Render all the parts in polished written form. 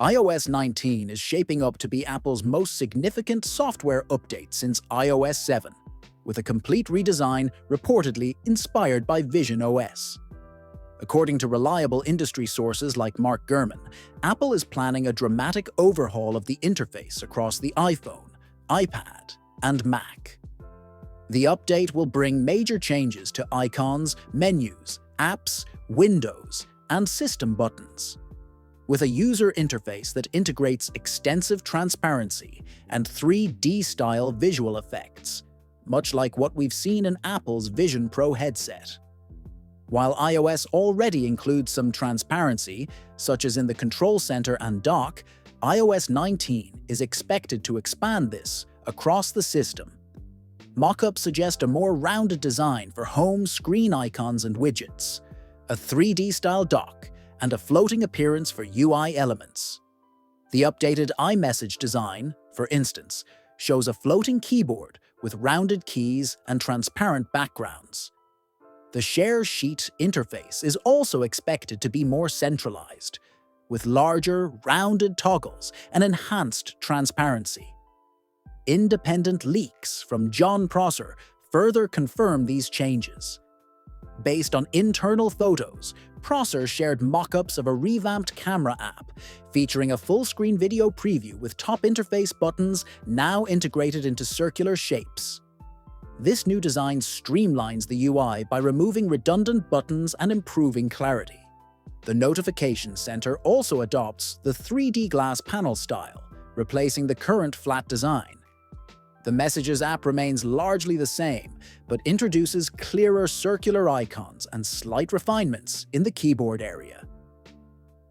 iOS 19 is shaping up to be Apple's most significant software update since iOS 7, with a complete redesign reportedly inspired by visionOS. According to reliable industry sources like Mark Gurman, Apple is planning a dramatic overhaul of the interface across the iPhone, iPad, and Mac. The update will bring major changes to icons, menus, apps, windows, and system buttons. With a user interface that integrates extensive transparency and 3D-style visual effects, much like what we've seen in Apple's Vision Pro headset. While iOS already includes some transparency, such as in the Control Center and dock, iOS 19 is expected to expand this across the system. Mock-ups suggest a more rounded design for home screen icons and widgets, a 3D-style dock, and a floating appearance for UI elements. The updated iMessage design, for instance, shows a floating keyboard with rounded keys and transparent backgrounds. The Share Sheet interface is also expected to be more centralized, with larger, rounded toggles and enhanced transparency. Independent leaks from Jon Prosser further confirm these changes. Based on internal photos, Prosser shared mock-ups of a revamped camera app featuring a full-screen video preview with top interface buttons now integrated into circular shapes. This new design streamlines the UI by removing redundant buttons and improving clarity. The Notification Center also adopts the 3D glass panel style, replacing the current flat design. The Messages app remains largely the same, but introduces clearer circular icons and slight refinements in the keyboard area.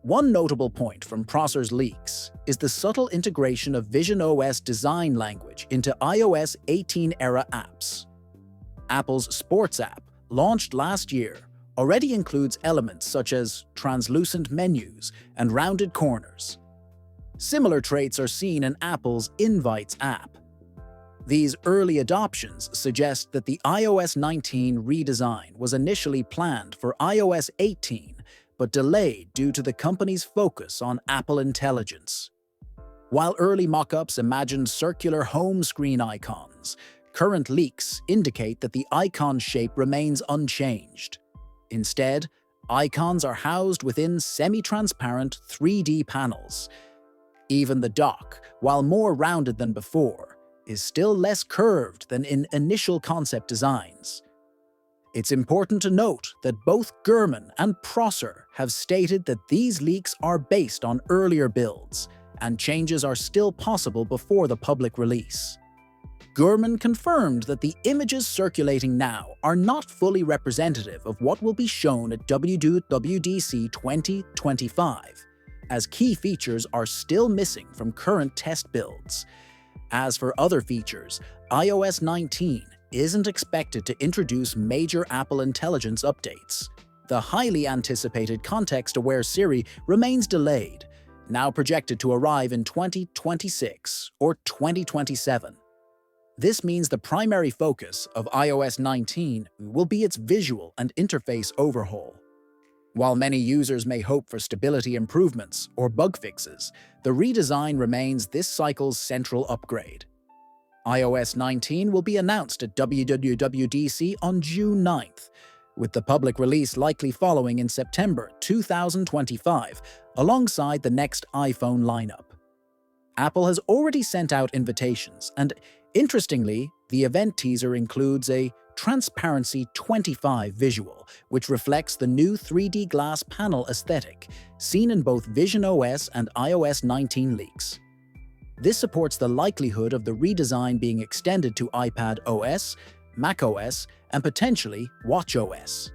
One notable point from Prosser's leaks is the subtle integration of visionOS design language into iOS 18-era apps. Apple's Sports app, launched last year, already includes elements such as translucent menus and rounded corners. Similar traits are seen in Apple's Invites app. These early adoptions suggest that the iOS 19 redesign was initially planned for iOS 18, but delayed due to the company's focus on Apple Intelligence. While early mock-ups imagined circular home screen icons, current leaks indicate that the icon shape remains unchanged. Instead, icons are housed within semi-transparent 3D panels. Even the dock, while more rounded than before, is still less curved than in initial concept designs. It's important to note that both Gurman and Prosser have stated that these leaks are based on earlier builds, and changes are still possible before the public release. Gurman confirmed that the images circulating now are not fully representative of what will be shown at WWDC 2025, as key features are still missing from current test builds. As for other features, iOS 19 isn't expected to introduce major Apple Intelligence updates. The highly anticipated context-aware Siri remains delayed, now projected to arrive in 2026 or 2027. This means the primary focus of iOS 19 will be its visual and interface overhaul. While many users may hope for stability improvements or bug fixes, the redesign remains this cycle's central upgrade. iOS 19 will be announced at WWDC on June 9th, with the public release likely following in September 2025, alongside the next iPhone lineup. Apple has already sent out invitations, and interestingly, the event teaser includes a Transparency 25 visual, which reflects the new 3D glass panel aesthetic seen in both visionOS and iOS 19 leaks. This supports the likelihood of the redesign being extended to iPadOS, macOS, and potentially watchOS.